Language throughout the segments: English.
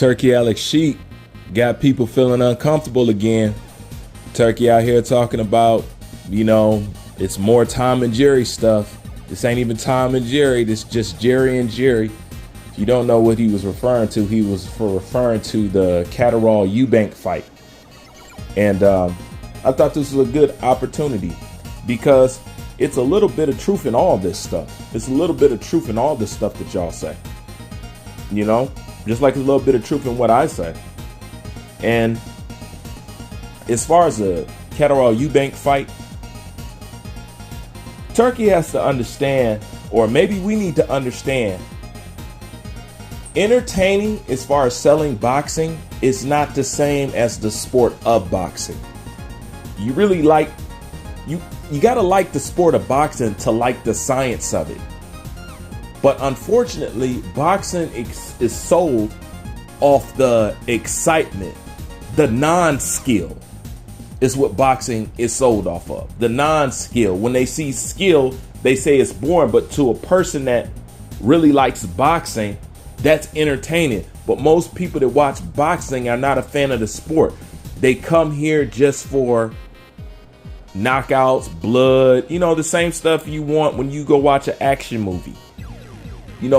Turki Alalshikh got people feeling uncomfortable again. Turki out here talking about, it's more Tom and Jerry stuff. This ain't even Tom and Jerry. This just Jerry and Jerry. If you don't know what he was referring to, he was referring to the Catterall Eubanks fight. And I thought this was a good opportunity because it's a little bit of truth in all this stuff. It's a little bit of truth in all this stuff that y'all say. Just like a little bit of truth in what I say. And as far as the Catterall Eubanks fight, Turki has to understand, or maybe we need to understand, entertaining as far as selling boxing is not the same as the sport of boxing. You really you gotta like the sport of boxing to like the science of it. But unfortunately, boxing is sold off the excitement. The non-skill is what boxing is sold off of. The non-skill. When they see skill, they say it's boring. But to a person that really likes boxing, that's entertaining. But most people that watch boxing are not a fan of the sport. They come here just for knockouts, blood, the same stuff you want when you go watch an action movie.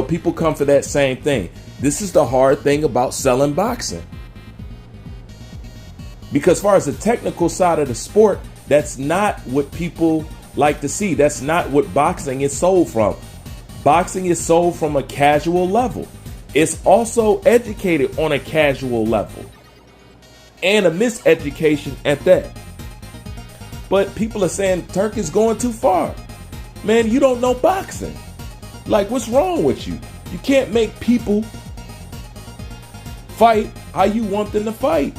People come for that same thing. This is the hard thing about selling boxing. Because as far as the technical side of the sport, that's not what people like to see. That's not what boxing is sold from. Boxing is sold from a casual level. It's also educated on a casual level. And a miseducation at that. But people are saying Turk is going too far. Man, you don't know boxing. Like, what's wrong with you? You can't make people fight how you want them to fight.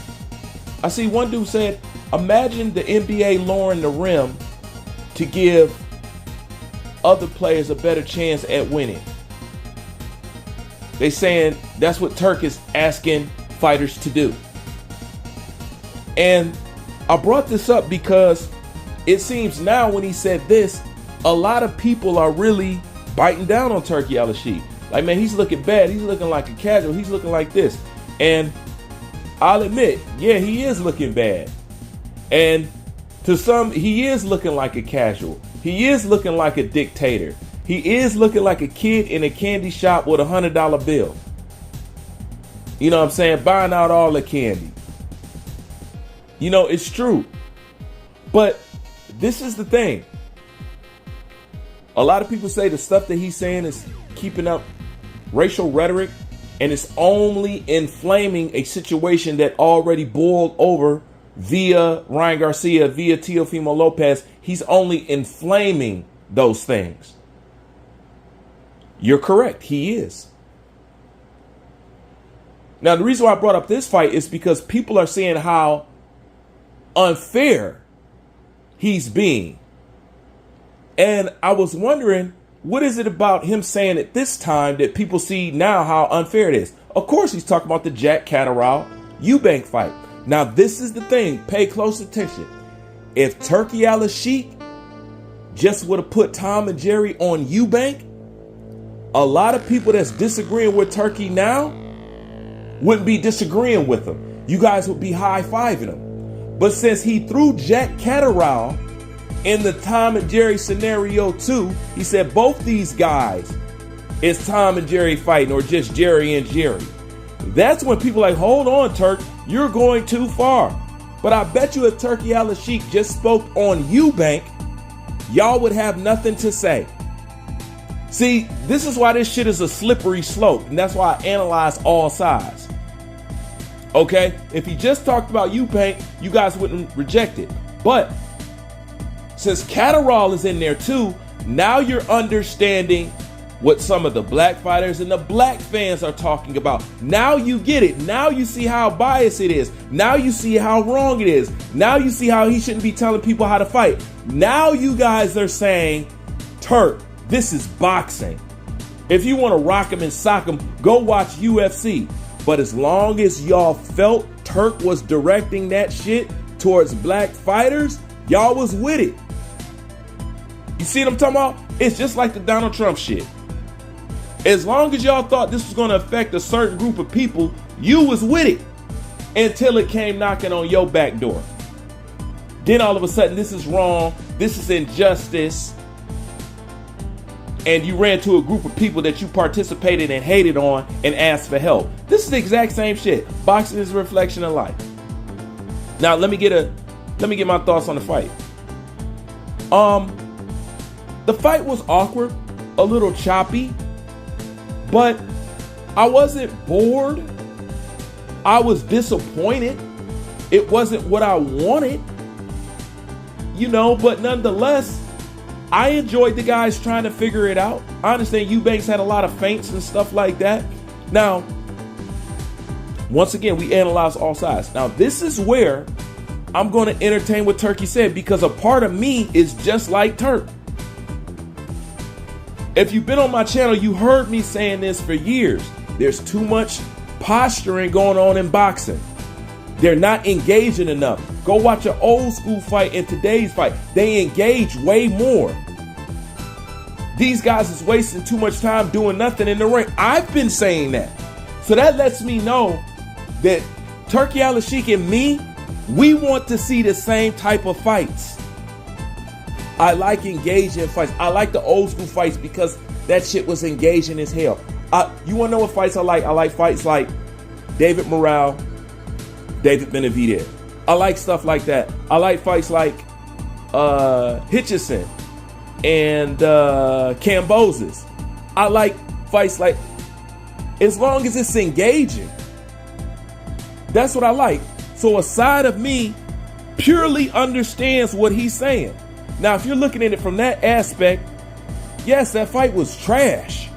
I see one dude said, imagine the NBA lowering the rim to give other players a better chance at winning. They saying that's what Turk is asking fighters to do. And I brought this up because it seems now when he said this, a lot of people are really biting down on Turki Alalshikh. Like, man, he's looking bad. He's looking like a casual. He's looking like this. And I'll admit, yeah, he is looking bad. And to some, he is looking like a casual. He is looking like a dictator. He is looking like a kid in a candy shop with $100 bill. You know what I'm saying? Buying out all the candy. It's true. But this is the thing. A lot of people say the stuff that he's saying is keeping up racial rhetoric, and it's only inflaming a situation that already boiled over via Ryan Garcia, via Teofimo Lopez. He's only inflaming those things. You're correct. He is. Now, the reason why I brought up this fight is because people are seeing how unfair he's being. And I was wondering, what is it about him saying it this time that people see now how unfair it is? Of course, he's talking about the Jack Catterall Eubanks fight. Now, this is the thing. Pay close attention. If Turki Alalshikh just would have put Tom and Jerry on Eubanks, a lot of people that's disagreeing with Turki now wouldn't be disagreeing with him. You guys would be high-fiving him. But since he threw Jack Catterall in the Tom and Jerry scenario too, he said both these guys is Tom and Jerry fighting, or just Jerry and Jerry. That's when people are like, hold on, Turk, you're going too far. But I bet you if Turki Alalshikh just spoke on Eubanks, y'all would have nothing to say. See, this is why this shit is a slippery slope, and that's why I analyze all sides. Okay? If he just talked about Eubanks, you guys wouldn't reject it. But since Catterall is in there too, now you're understanding what some of the black fighters and the black fans are talking about. Now you get it. Now you see how biased it is. Now you see how wrong it is. Now you see how he shouldn't be telling people how to fight. Now you guys are saying, Turk, this is boxing. If you want to rock him and sock him, go watch UFC. But as long as y'all felt Turk was directing that shit towards black fighters, y'all was with it. You see what I'm talking about? It's just like the Donald Trump shit. As long as y'all thought this was going to affect a certain group of people, You was with it until it came knocking on your back door. Then all of a sudden, this is wrong. This is injustice. And you ran to a group of people that you participated and hated on and asked for help. This is the exact same shit. Boxing is a reflection of life. Now, let me get my thoughts on the fight. The fight was awkward, a little choppy, but I wasn't bored. I was disappointed. It wasn't what I wanted, but nonetheless, I enjoyed the guys trying to figure it out. I understand Eubanks had a lot of feints and stuff like that. Now, once again, we analyze all sides. Now, this is where I'm going to entertain what Turkey said, because a part of me is just like Turk. If you've been on my channel, you heard me saying this for years. There's too much posturing going on in boxing. They're not engaging enough. Go watch an old school fight and today's fight. They engage way more. These guys is wasting too much time doing nothing in the ring. I've been saying that. So that lets me know that Turki Alalshikh and me, we want to see the same type of fights. I like engaging fights. I like the old school fights because that shit was engaging as hell. You want to know what fights I like? I like fights like David Morrell, David Benavidez. I like stuff like that. I like fights like Hitchison and Cambosis. I like fights like, as long as it's engaging. That's what I like. So a side of me purely understands what he's saying. Now, if you're looking at it from that aspect, yes, that fight was trash.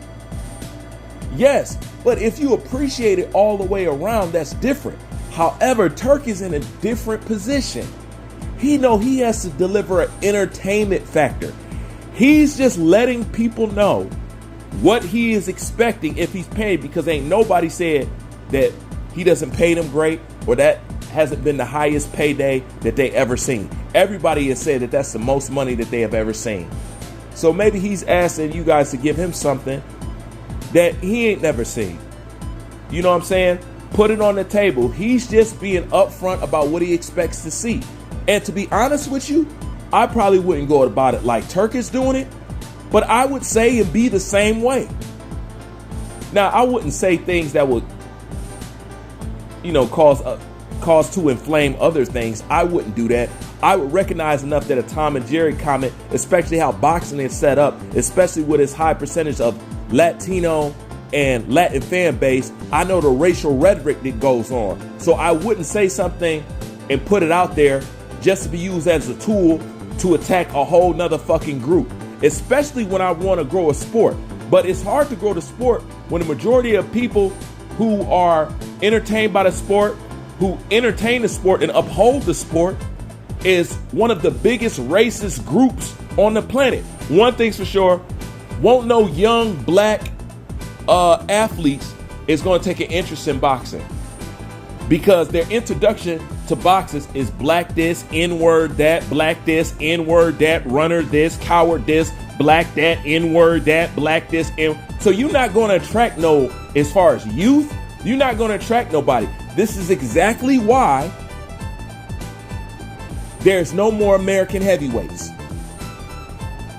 Yes, but if you appreciate it all the way around, that's different. However, Turk is in a different position. He has to deliver an entertainment factor. He's just letting people know what he is expecting if he's paid, because ain't nobody said that he doesn't pay them great or that hasn't been the highest payday that they ever seen. Everybody has said that that's the most money that they have ever seen. So maybe he's asking you guys to give him something that he ain't never seen. You know what I'm saying? Put it on the table. He's just being upfront about what he expects to see. And to be honest with you, I probably wouldn't go about it like Turk is doing it, but I would say and be the same way. Now, I wouldn't say things that would, cause to inflame other things. I wouldn't do that. I would recognize enough that a Tom and Jerry comment, especially how boxing is set up, especially with its high percentage of Latino and Latin fan base, I know the racial rhetoric that goes on. So I wouldn't say something and put it out there just to be used as a tool to attack a whole nother fucking group, especially when I want to grow a sport. But it's hard to grow the sport when the majority of people who are entertained by the sport, who entertain the sport and uphold the sport, is one of the biggest racist groups on the planet. One thing's for sure, won't no young black athletes is going to take an interest in boxing, because their introduction to boxers is black this, N-word that, black this, N-word that, runner this, coward this, black that, N-word that, black this, so you're not going to attract as far as youth, you're not going to attract nobody. This is exactly why there's no more American heavyweights.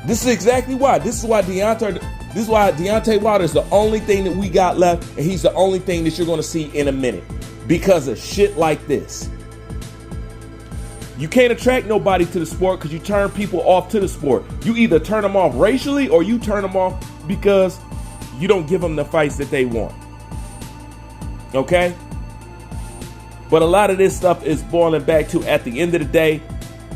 This is exactly why. This is why Deontay Wilder is the only thing that we got left, and he's the only thing that you're going to see in a minute, because of shit like this. You can't attract nobody to the sport because you turn people off to the sport. You either turn them off racially or you turn them off because you don't give them the fights that they want. Okay? But a lot of this stuff is boiling back to, at the end of the day,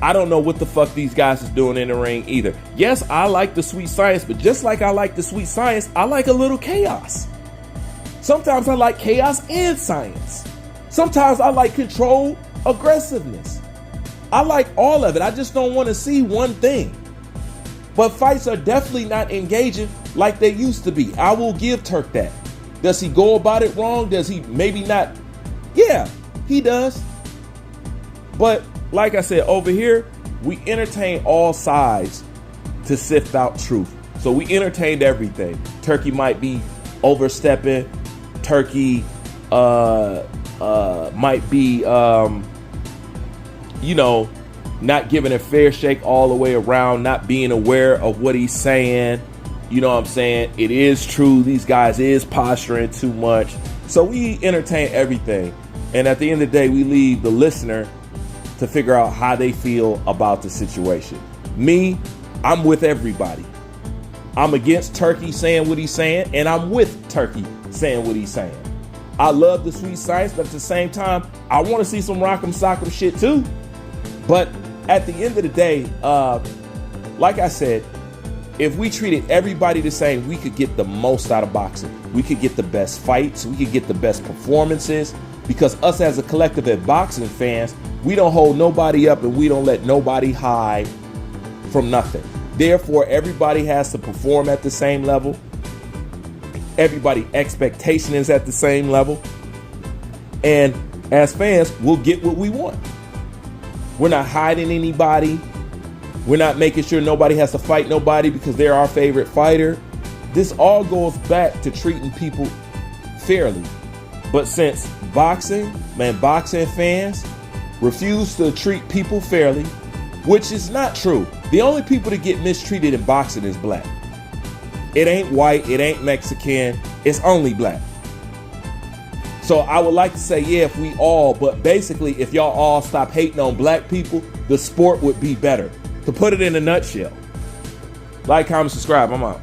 I don't know what the fuck these guys is doing in the ring either. Yes, I like the sweet science, but just like I like the sweet science, I like a little chaos. Sometimes I like chaos and science. Sometimes I like controlled aggressiveness. I like all of it. I just don't want to see one thing. But fights are definitely not engaging like they used to be. I will give Turk that. Does he go about it wrong? Does he maybe not? Yeah, he does. But like I said, over here, we entertain all sides to sift out truth. So we entertained everything. Turkey might be overstepping. Turkey might be, not giving a fair shake all the way around, not being aware of what he's saying. You know what I'm saying? It is true. These guys is posturing too much. So we entertain everything. And at the end of the day, we leave the listener to figure out how they feel about the situation. Me, I'm with everybody. I'm against Turkey saying what he's saying, and I'm with Turkey saying what he's saying. I love the sweet science, but at the same time, I want to see some rock'em sock'em shit too. But at the end of the day, like I said, if we treated everybody the same, we could get the most out of boxing. We could get the best fights. We could get the best performances, because us as a collective as boxing fans, we don't hold nobody up and we don't let nobody hide from nothing. Therefore, everybody has to perform at the same level. Everybody's expectation is at the same level. And as fans, we'll get what we want. We're not hiding anybody. We're not making sure nobody has to fight nobody because they're our favorite fighter. This all goes back to treating people fairly. But since boxing fans refuse to treat people fairly, which is not true. The only people that get mistreated in boxing is black. It ain't white, it ain't Mexican, it's only black. So I would like to say, yeah, if we all, but basically if y'all all stop hating on black people, the sport would be better. To put it in a nutshell. Like, comment, subscribe, I'm out.